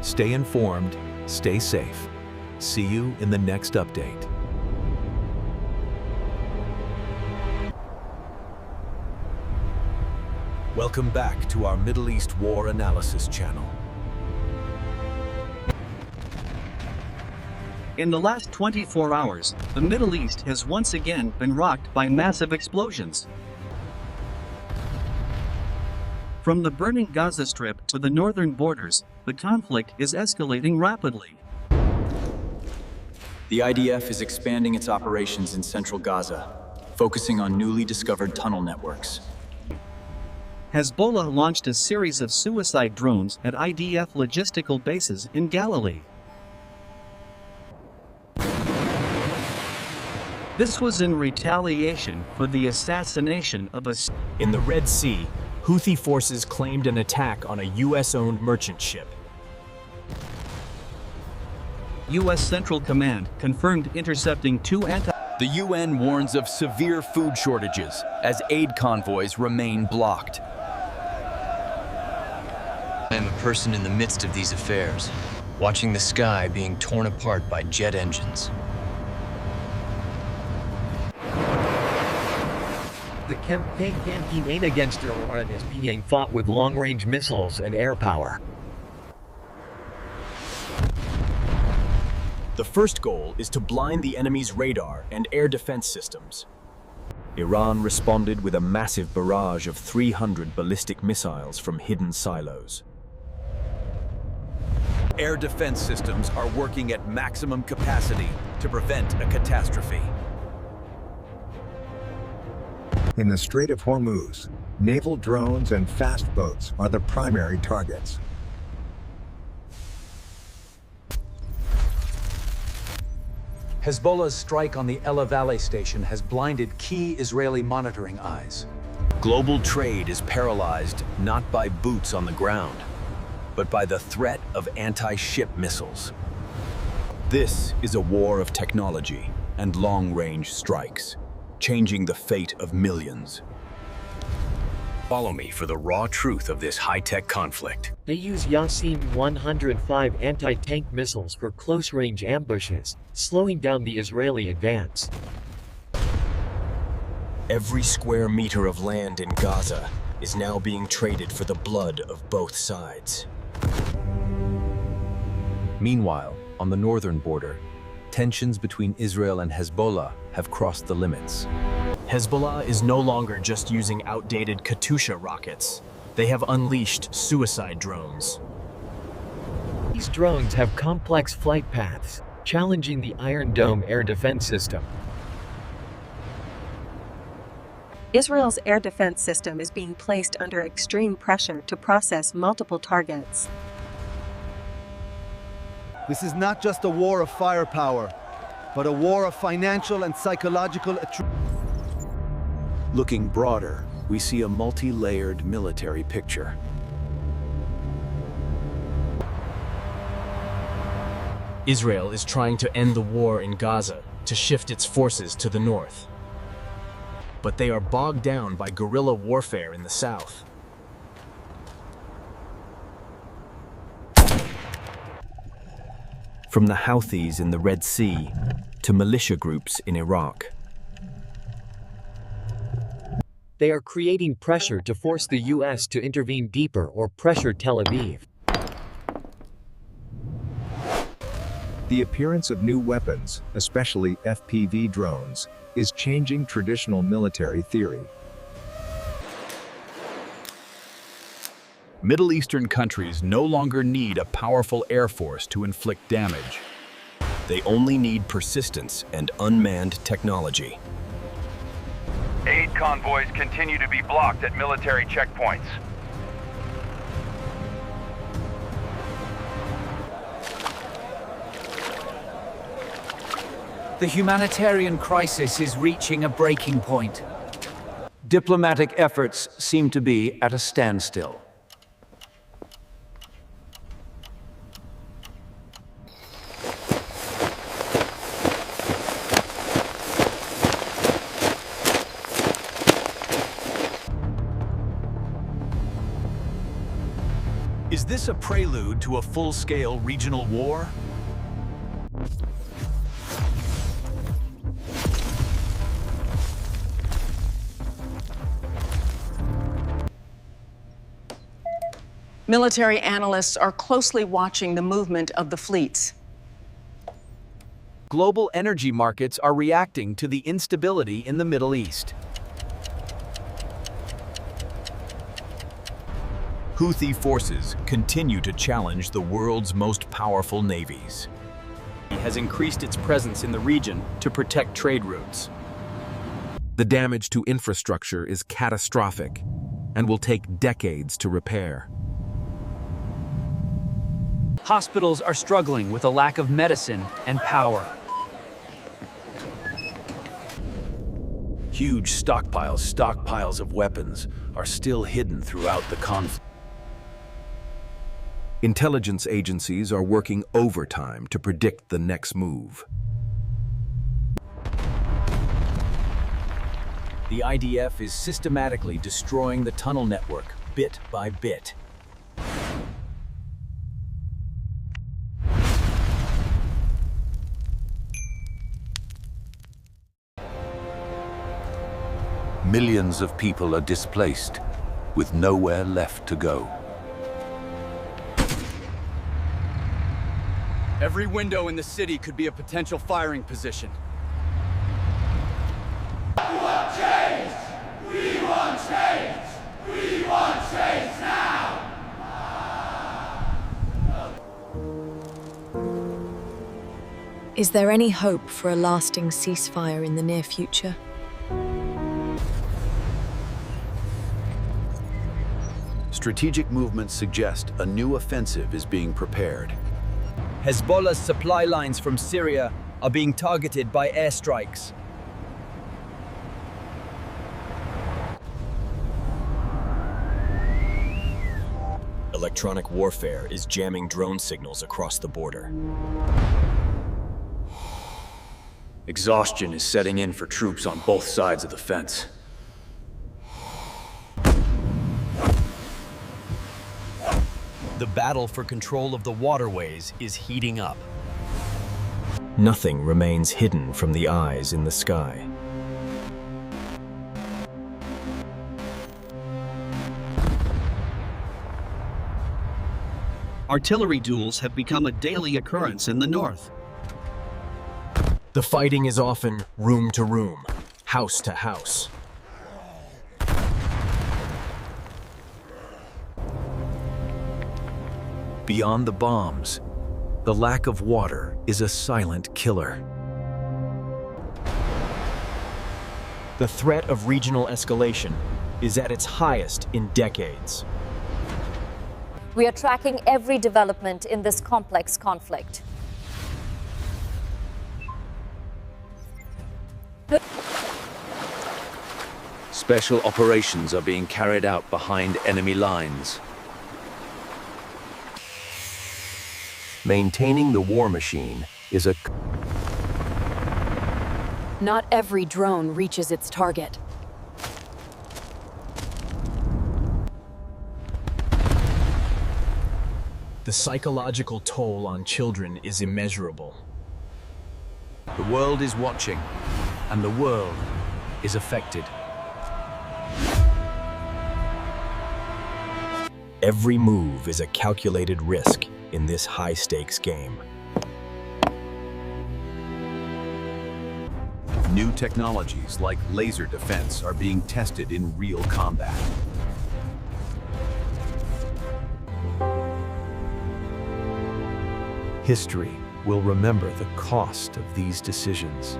Stay informed, stay safe. See you in the next update. Welcome back to our Middle East War Analysis channel. In the last 24 hours, the Middle East has once again been rocked by massive explosions. From the burning Gaza Strip to the northern borders, the conflict is escalating rapidly. The IDF is expanding its operations in central Gaza, focusing on newly discovered tunnel networks. Hezbollah launched a series of suicide drones at IDF logistical bases in Galilee. This was in retaliation for the assassination of a... In the Red Sea, Houthi forces claimed an attack on a U.S.-owned merchant ship. U.S. Central Command confirmed intercepting two anti... The UN warns of severe food shortages as aid convoys remain blocked. I am a person in the midst of these affairs, watching the sky being torn apart by jet engines. The campaign against Iran is being fought with long-range missiles and air power. The first goal is to blind the enemy's radar and air defense systems. Iran responded with a massive barrage of 300 ballistic missiles from hidden silos. Air defense systems are working at maximum capacity to prevent a catastrophe. In the Strait of Hormuz, naval drones and fast boats are the primary targets. Hezbollah's strike on the Ela Valley station has blinded key Israeli monitoring eyes. Global trade is paralyzed not by boots on the ground, but by the threat of anti-ship missiles. This is a war of technology and long-range strikes, changing the fate of millions. Follow me for the raw truth of this high-tech conflict. They use Yasin 105 anti-tank missiles for close-range ambushes, slowing down the Israeli advance. Every square meter of land in Gaza is now being traded for the blood of both sides. Meanwhile, on the northern border, tensions between Israel and Hezbollah have crossed the limits. Hezbollah is no longer just using outdated Katyusha rockets. They have unleashed suicide drones. These drones have complex flight paths, challenging the Iron Dome air defense system. Israel's air defense system is being placed under extreme pressure to process multiple targets. This is not just a war of firepower, but a war of financial and psychological attrition. Looking broader, we see a multi-layered military picture. Israel is trying to end the war in Gaza to shift its forces to the north. But they are bogged down by guerrilla warfare in the south. From the Houthis in the Red Sea to militia groups in Iraq. They are creating pressure to force the U.S. to intervene deeper or pressure Tel Aviv. The appearance of new weapons, especially FPV drones, is changing traditional military theory. Middle Eastern countries no longer need a powerful air force to inflict damage. They only need persistence and unmanned technology. Aid convoys continue to be blocked at military checkpoints. The humanitarian crisis is reaching a breaking point. Diplomatic efforts seem to be at a standstill. Is this a prelude to a full-scale regional war? Military analysts are closely watching the movement of the fleets. Global energy markets are reacting to the instability in the Middle East. Houthi forces continue to challenge the world's most powerful navies. It has increased its presence in the region to protect trade routes. The damage to infrastructure is catastrophic and will take decades to repair. Hospitals are struggling with a lack of medicine and power. Huge stockpiles of weapons are still hidden throughout the conflict. Intelligence agencies are working overtime to predict the next move. The IDF is systematically destroying the tunnel network, bit by bit. Millions of people are displaced, with nowhere left to go. Every window in the city could be a potential firing position. We want change! We want change! We want change now! Is there any hope for a lasting ceasefire in the near future? Strategic movements suggest a new offensive is being prepared. Hezbollah's supply lines from Syria are being targeted by airstrikes. Electronic warfare is jamming drone signals across the border. Exhaustion is setting in for troops on both sides of the fence. The battle for control of the waterways is heating up. Nothing remains hidden from the eyes in the sky. Artillery duels have become a daily occurrence in the north. The fighting is often room to room, house to house. Beyond the bombs, the lack of water is a silent killer. The threat of regional escalation is at its highest in decades. We are tracking every development in this complex conflict. Special operations are being carried out behind enemy lines. Maintaining the war machine is a... Not every drone reaches its target. The psychological toll on children is immeasurable. The world is watching, and the world is affected. Every move is a calculated risk in this high-stakes game. New technologies like laser defense are being tested in real combat. History will remember the cost of these decisions.